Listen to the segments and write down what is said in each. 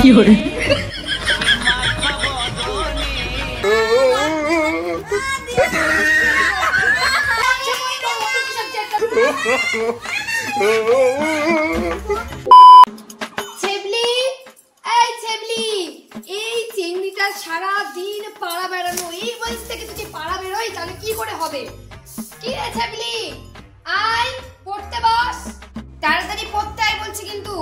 কি হরে সারা দিন পাড়া বেড়ানো, এই বয়স থেকে যদি পাড়া বেরোই তাহলে কি করে হবে? কি রে ছেবলি, আয় পড়তে বস, তাড়াতাড়ি পড়তে আয় বলছি। কিন্তু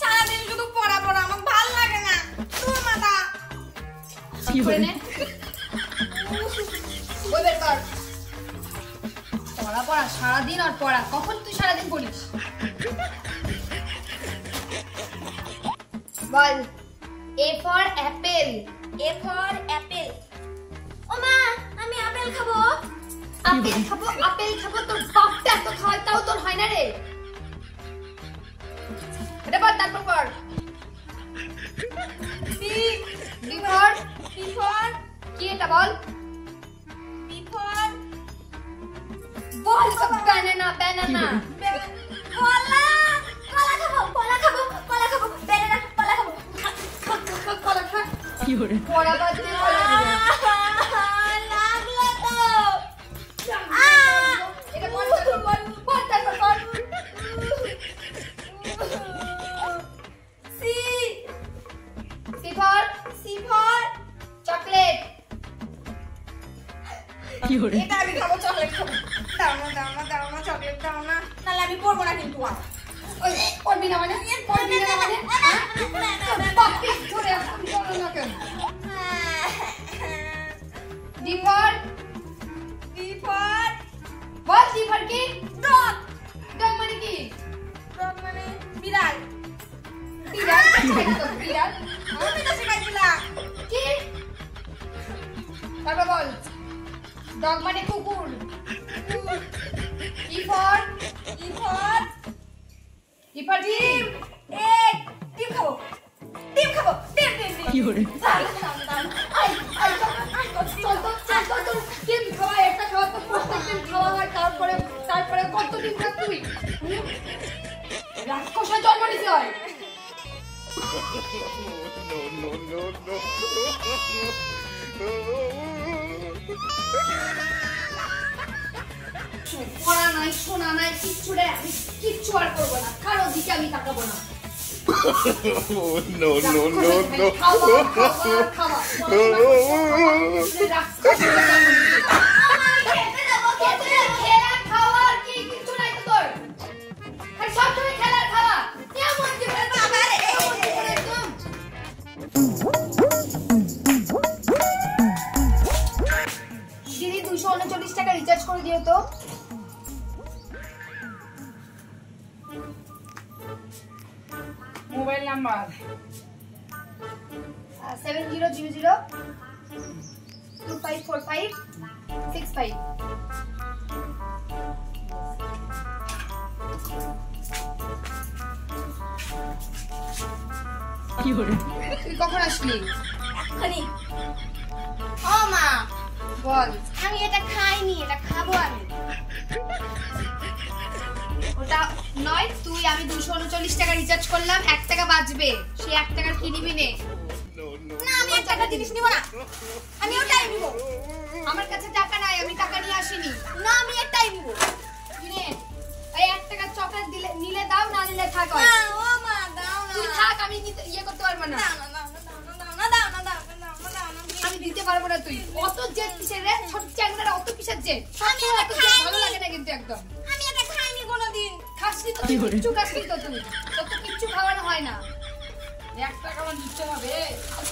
সারাদিন শুধু পড়া পড়া, আমার ভালো লাগে না। তোর মাথা কি করে নে বই বের কর। পড়া পড়া সারাদিন আর পড়া। কখন তুই সারাদিন পড়িস বল? A for apple. A for apple. ওমা আমি আপেল খাবো। আপেল খাবো, আপেল খাবো। তোর বাপটা তো খায়, তাও তোর হয় না রে। এটা বল, তারপর পর। B for কি এটা বল? B for ball. Banana, banana. কলা, কলা খাবো, কলা খাবো, কলা খাবো। ব্যানানা, কলা খাবো। কলা খা। কি হরে পড়া বাদ দে, কলা লাগলো তো। এটা বল, বল, বল, তারপর বল। C for chocolate. কি হরে এটা আমি খাবো, চকলেট খাবো। দাও না, দাও না, দাও না, চকলেট দাও না, নাহলে আমি পড়বো না। কিন্তু ওই পড়বি না মানে? পড়বি না মানে? বাপকে ধরে আমি পড়ো না কেন? D for ball. D for কি? ডগ। ডগ মানে কি? ডগ মানে বিড়াল। বিড়াল বিড়াল তুমি তো শিখাইছিলা। কি তারপর বল? ডগ মানে কুকুর। E for ডিম। ডিম খাবো, ডিম খাবো, ডিম ডিম ডিম। কি হরে আই আই চল তো, চল তো, তোর ডিম খাওয়া, একটা খাওয়া তো প্রত্যেকদিন খাওয়া হয়। তারপরে কত ডিম খাস তুই? রাক্ষস হয়ে জন্ম নিতে হয়। পড়া নাই, শোনা নাই, কিচ্ছু রে। আমি কিচ্ছু আর করবো না, কারো দিকে আমি তাকাবো না। খাওয়া খাওয়া খাওয়া। খেলা খাওয়া আর কি কিচ্ছু নাই তো তোর। আর সব সময় খেলার খাওয়া। কেমন কি বাবা রে, একদম। দিদি 239 টাকা রিচার্জ করে দিও তো। Mobile number 7000254565। কি হরে তুই কখন আসলি? এখনই। ও মা বল। আমি এটা খাইনি, এটা খাবো আমি। ওটা নয়, তুই আমি 239 টাকা রিচার্জ করলাম, 1 টাকা বাঁচবে। সেই 1 টাকার কি নিবি নে? না আমি 1 টাকা জিনিস নিব না, আমি ওটাই নিব। আমার কাছে টাকা নাই, আমি টাকা নিয়ে আসিনি। না আমি এটাই নিব। কিনে এই 1 টাকার চকলেট দিলে নিলে দাও, না নিলে থাক। ও মা দাও না। তুই থাক, আমি ইয়ে করতে পারবো না। আমি দিতে পারবো না। তুই অত জেদ কিসের রে? ছোট চ্যাংড়ার অত কিসের জেদ? আমি এটা খাইনি। ভালো লাগে না কিন্তু একদম। আমি এটা খাইনি কোনোদিন। খাসনি তো, কিচ্ছু খাসনি তো তুই। তোর তো কিচ্ছু খাওয়ানো হয় না। 1 টাকা আমার দিতে হবে।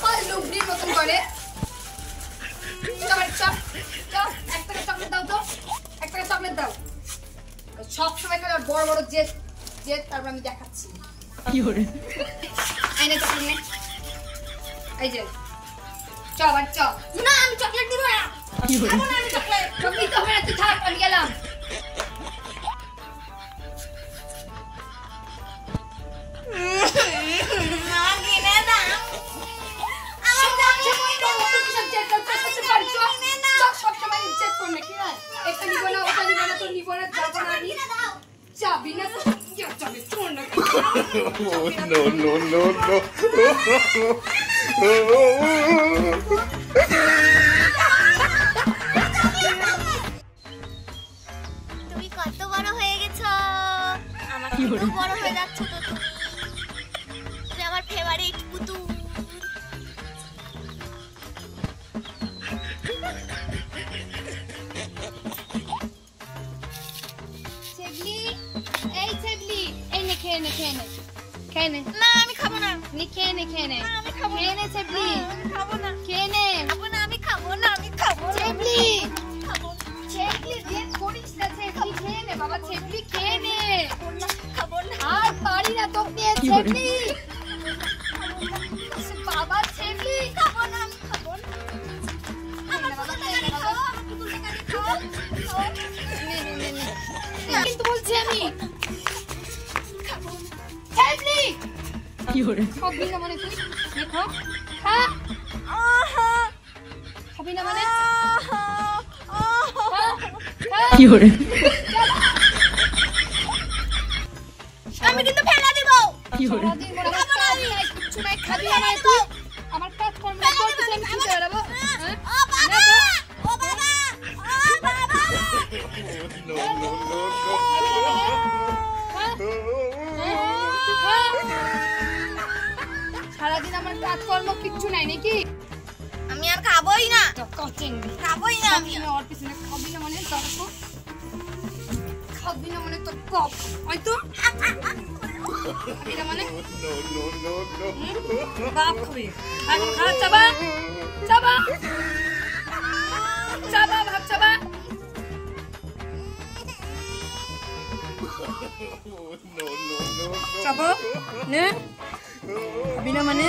আর লুবড়ির মতন করে। চল চল চল, 1 টাকা চকলেট দাও তো। 1 টাকা চকলেট দাও। সব সময় খালি বড় বড় জেদ জেদ। তারপর আমি দেখাচ্ছি। কি হরে আইনা চকলেট নে। এই যে চল চল। না আমি চকলেট দিব না। কি হরে খাবো না আমি চকলেট। চকলেট তো হবে না, তুই থাক, আমি গেলাম। না কিনে দাও। আমার চকলেট দাও। সব সময় চেক করবে কি না? একটা নিব না, ওটা নিব না, তোর নিব না, যাবো না আমি। যাবি না তো চলে চল। না No, no, no, no. তুমি কত বড় হয়ে গেছো, আমার কি বলে? থেকে বড় হয়ে যাচ্ছ তো তুমি। তুমি আমার ফেভারিট পুতুল। ছেবলি, এই ছেবলি, এই নে খেয়ে নে খেয়ে নে খেয়ে নে। না আমি খাবো না, নে খেয়ে নে খেয়ে নে। না, আমি খাবো না। খেয়ে নে ছেবলি, আমি খাবো না, খেয়ে নে। খাবো না, আমি খাবো না, আমি খাবো না। ছেবলি, খাবো না, ছেবলি জেদ করিস না, ছেবলি খেয়ে নে বাবা, ছেবলি খেয়ে নে। খাবো না। আর পারি না তোকে কি বলে? ছেবলি। বাবা ছেবলি, খাবো না, আমি খাবো না। আমার পুতুলটা গাড়ি খাও, আমার পুতুলটা গাড়ি খাও। খাও। নে নে নে নে। কিন্তু বলছি আমি খাবো না। ছেবলি, Fiore, খাবি না মানে তুই? নে খা, খা। আহা, খাবি না মানে? আহা, আহা। খা, খা। Fiore, আমি কিন্তু ফেলে দিব। Fiore, সারাদিন মনে হয় কাজ নাই, কিচ্ছু নাই, খাবি না মানে তুই? আমার কাজ কর্ম করতেছি, আমি ছুটে বেড়াবো? হ্যাঁ? ও বাবা, ও বাবা, ও বাবা। No, no, no, খাবি না মানে? খা, খা। সারাদিন আমার কাজকর্ম কিচ্ছু নাই নাকি? আমি আর খাবোই না, চিংড়ি খাবোই না আমি। খাবি না, ওর পিছনে খাবি না মানে তোর তো খাবি না মানে তোর কপ হয়তো খাবি না মানে no, no, no, no. বাপ খাবি খা খা চাবা চাবা চাবা ভাত চাবা No, no, no, no. চাবা নে খাবি না মানে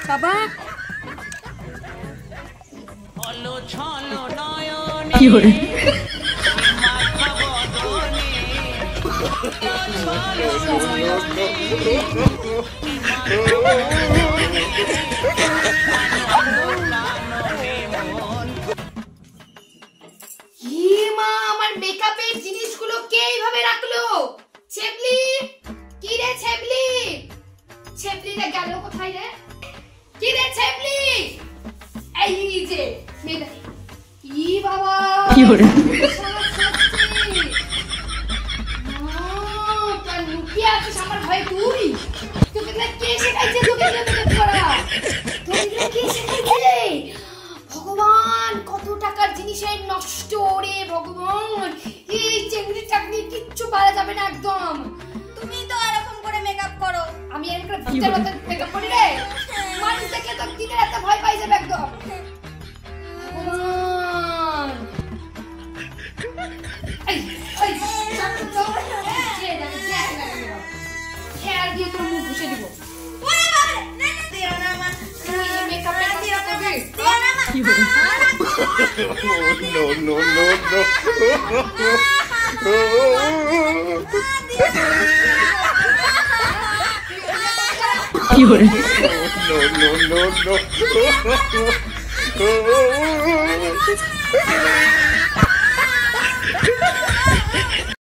চাবা Fiore, মা আমার মেকআপের জিনিসগুলো কে এইভাবে রাখলো ছেবলি কি রে ছেবলি ছেবলি রে গেল কোথায় রে কি রে ছেবলি এই যে মেয়েটা ই বাবা Fiore, তার লুকিয়ে আছিস আমার ভয় তুই তোকে না কে শেখাইছে তোকে মেকআপ করা তোকে কে শেখাইছে ভগবান কত টাকার জিনিসের নষ্ট রে ভগবান এই চেংড়ি চাকনি কিচ্ছু পারা যাবে না একদম তুমি তো এরকম করে মেকআপ করো। আমি এরকম ভূতের মতো মেকআপ করি রে মানুষ দেখে তো দিনে রাতে ভয় পাই যাবে একদম ভগবান এই এই হেয়ার দিয়ে তোর মুখ ঘুষে দিব ওরে বাবা, না না দিও না মা। তুই এই মেকআপের দিও না মা, করবি দিও না মা। Fiore, No, no, no, no. Fiore, No, no, no, no.